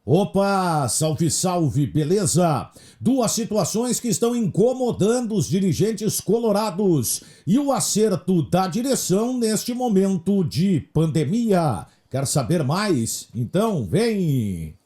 Opa, salve, salve, beleza? Duas situações que estão incomodando os dirigentes colorados e o acerto da direção neste momento de pandemia. Quer saber mais? Então vem!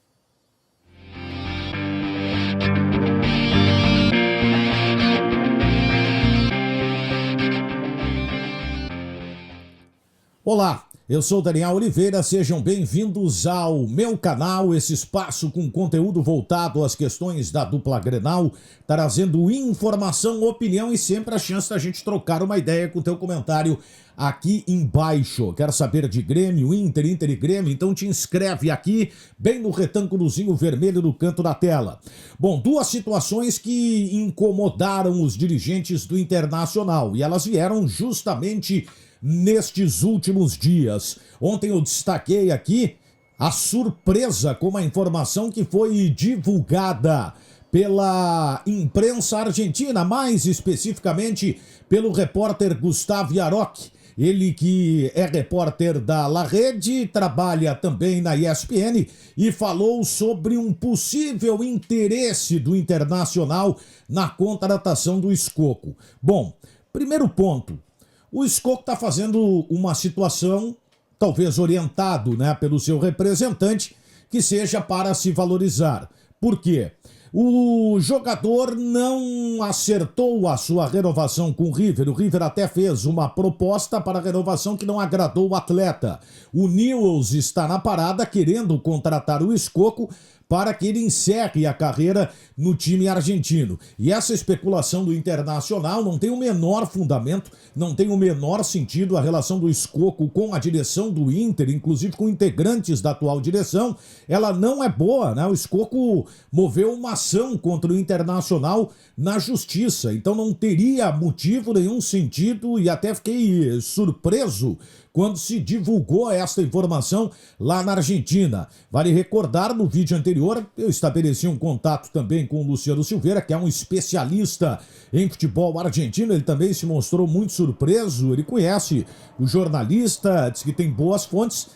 Olá! Eu sou Daniel Oliveira, sejam bem-vindos ao meu canal, esse espaço com conteúdo voltado às questões da dupla Grenal, trazendo informação, opinião e sempre a chance da gente trocar uma ideia com o teu comentário aqui embaixo. Quer saber de Grêmio, Inter e Grêmio? Então te inscreve aqui, bem no retângulozinho vermelho no canto da tela. Bom, duas situações que incomodaram os dirigentes do Internacional e elas vieram justamente nestes últimos dias. Ontem eu destaquei aqui a surpresa com uma informação que foi divulgada pela imprensa argentina, mais especificamente pelo repórter Gustavo Iaroc. Ele que é repórter da La Rede, trabalha também na ESPN e falou sobre um possível interesse do Internacional na contratação do Escoco. Bom, primeiro ponto. O Escoco está fazendo uma situação, talvez orientado, pelo seu representante, que seja para se valorizar. Por quê? O jogador não acertou a sua renovação com o River. O River até fez uma proposta para renovação que não agradou o atleta. O Newell's está na parada querendo contratar o Escoco para que ele encerre a carreira no time argentino. E essa especulação do Internacional não tem o menor fundamento, não tem o menor sentido. A relação do Escoco com a direção do Inter, inclusive com integrantes da atual direção, ela não é boa, O Escoco moveu uma ação contra o Internacional na justiça, então não teria motivo, nenhum sentido, e até fiquei surpreso quando se divulgou esta informação lá na Argentina. Vale recordar, no vídeo anterior, eu estabeleci um contato também com o Luciano Silveira, que é um especialista em futebol argentino. Ele também se mostrou muito surpreso, ele conhece o jornalista, diz que tem boas fontes,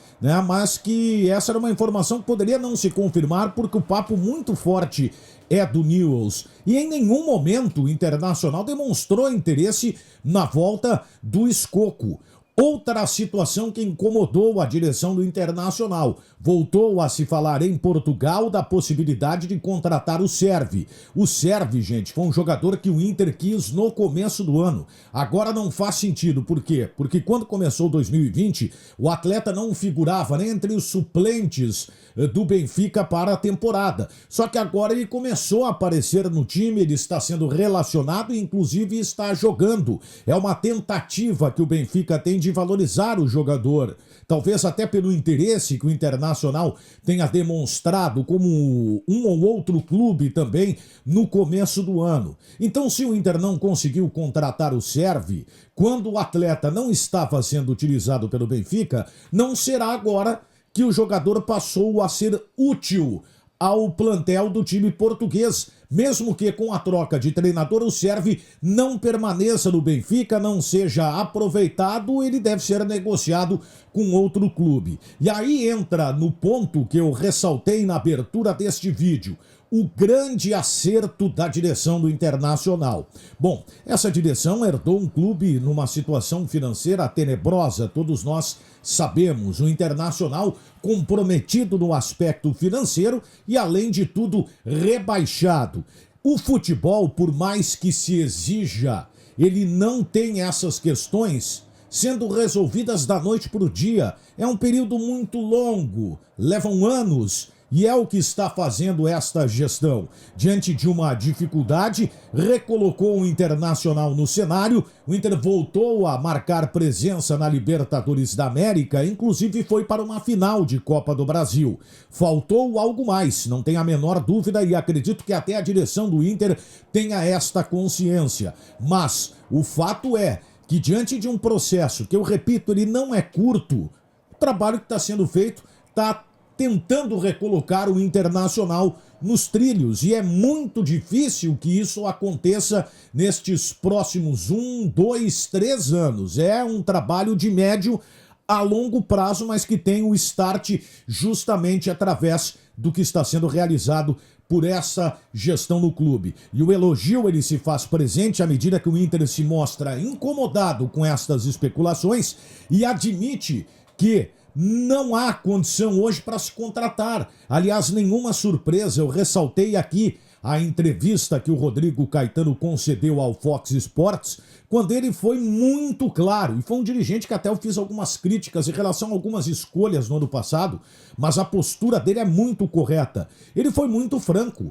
mas que essa era uma informação que poderia não se confirmar, porque o papo muito forte é do Newell's. E em nenhum momento o Internacional demonstrou interesse na volta do Escoco. Outra situação que incomodou a direção do Internacional. Voltou a se falar em Portugal da possibilidade de contratar o Servi. O Servi, gente, foi um jogador que o Inter quis no começo do ano. Agora não faz sentido. Por quê? Porque quando começou 2020, o atleta não figurava nem entre os suplentes do Benfica para a temporada. Só que agora ele começou a aparecer no time, ele está sendo relacionado e inclusive está jogando. É uma tentativa que o Benfica tem de valorizar o jogador, talvez até pelo interesse que o Internacional tenha demonstrado como um ou outro clube também no começo do ano. Então, se o Inter não conseguiu contratar o Servi, quando o atleta não estava sendo utilizado pelo Benfica, não será agora que o jogador passou a ser útil ao plantel do time português, mesmo que com a troca de treinador o Servi não permaneça no Benfica, não seja aproveitado, ele deve ser negociado com outro clube. E aí entra no ponto que eu ressaltei na abertura deste vídeo, o grande acerto da direção do Internacional. Bom, essa direção herdou um clube numa situação financeira tenebrosa, todos nós sabemos. O Internacional comprometido no aspecto financeiro e, além de tudo, rebaixado. O futebol, por mais que se exija, ele não tem essas questões sendo resolvidas da noite para o dia. É um período muito longo, levam anos. E é o que está fazendo esta gestão. Diante de uma dificuldade, recolocou o Internacional no cenário, o Inter voltou a marcar presença na Libertadores da América, inclusive foi para uma final de Copa do Brasil. Faltou algo mais, não tem a menor dúvida, e acredito que até a direção do Inter tenha esta consciência. Mas o fato é que diante de um processo, que eu repito, ele não é curto, o trabalho que está sendo feito está tentando recolocar o Internacional nos trilhos, e é muito difícil que isso aconteça nestes próximos 1, 2, 3 anos. É um trabalho de médio a longo prazo, mas que tem o start justamente através do que está sendo realizado por essa gestão no clube. E o elogio ele se faz presente à medida que o Inter se mostra incomodado com estas especulações e admite que não há condição hoje para se contratar. Aliás, nenhuma surpresa, eu ressaltei aqui a entrevista que o Rodrigo Caetano concedeu ao Fox Sports, quando ele foi muito claro, e foi um dirigente que até eu fiz algumas críticas em relação a algumas escolhas no ano passado, mas a postura dele é muito correta. Ele foi muito franco.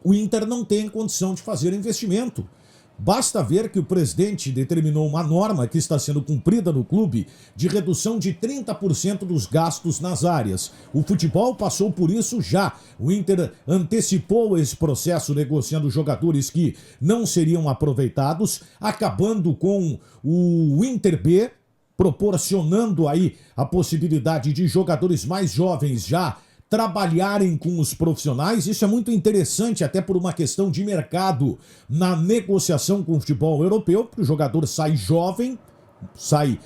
O Inter não tem condição de fazer investimento. Basta ver que o presidente determinou uma norma que está sendo cumprida no clube de redução de 30% dos gastos nas áreas. O futebol passou por isso já. O Inter antecipou esse processo negociando jogadores que não seriam aproveitados, acabando com o Inter B, proporcionando aí a possibilidade de jogadores mais jovens já trabalharem com os profissionais. Isso é muito interessante até por uma questão de mercado na negociação com o futebol europeu, porque o jogador sai jovem, sai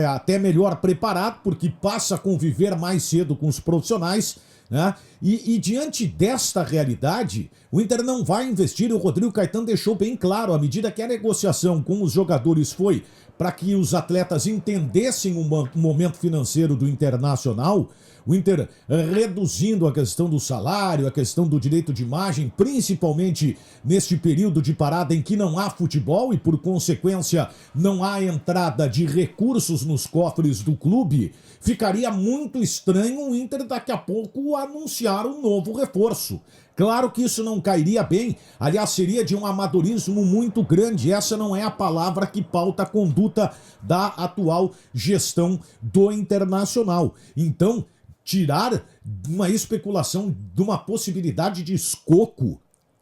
até melhor preparado, porque passa a conviver mais cedo com os profissionais, né? E diante desta realidade, o Inter não vai investir, e o Rodrigo Caetano deixou bem claro, à medida que a negociação com os jogadores foi para que os atletas entendessem o momento financeiro do Internacional, o Inter reduzindo a questão do salário, a questão do direito de imagem, principalmente neste período de parada em que não há futebol e, por consequência, não há entrada de recursos nos cofres do clube, ficaria muito estranho o Inter daqui a pouco anunciar um novo reforço. Claro que isso não cairia bem, aliás, seria de um amadorismo muito grande. Essa não é a palavra que pauta a conduta da atual gestão do Internacional. Então, tirar uma especulação de uma possibilidade de escoco,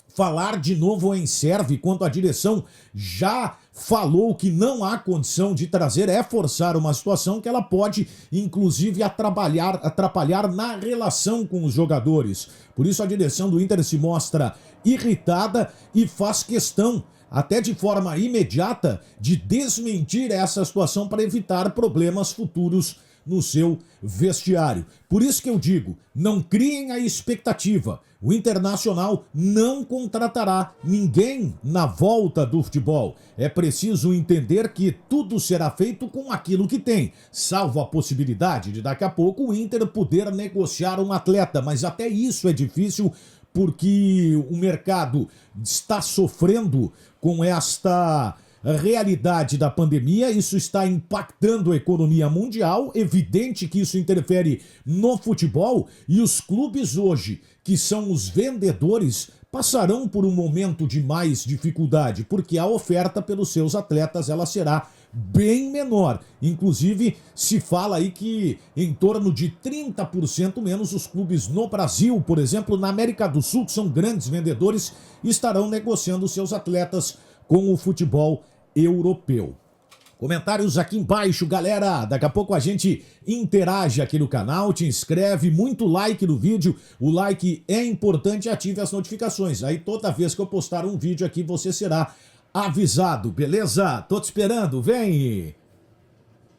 falar de novo em serve quando a direção já falou que não há condição de trazer, é forçar uma situação que ela pode, inclusive, atrapalhar na relação com os jogadores. Por isso a direção do Inter se mostra irritada e faz questão, até de forma imediata, de desmentir essa situação para evitar problemas futuros no seu vestiário. Por isso que eu digo, não criem a expectativa. O Internacional não contratará ninguém na volta do futebol. É preciso entender que tudo será feito com aquilo que tem, salvo a possibilidade de daqui a pouco o Inter poder negociar um atleta, mas até isso é difícil porque o mercado está sofrendo com esta realidade da pandemia. Isso está impactando a economia mundial, evidente que isso interfere no futebol, e os clubes hoje, que são os vendedores, passarão por um momento de mais dificuldade, porque a oferta pelos seus atletas ela será bem menor. Inclusive, se fala aí que em torno de 30% menos os clubes no Brasil, por exemplo, na América do Sul, que são grandes vendedores, estarão negociando seus atletas com o futebol europeu. Comentários aqui embaixo, galera. Daqui a pouco a gente interage aqui no canal, te inscreve, muito like no vídeo. O like é importante, ative as notificações. Aí toda vez que eu postar um vídeo aqui, você será avisado, beleza? Tô te esperando, vem!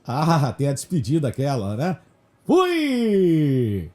Ah, tem a despedida aquela, né? Fui!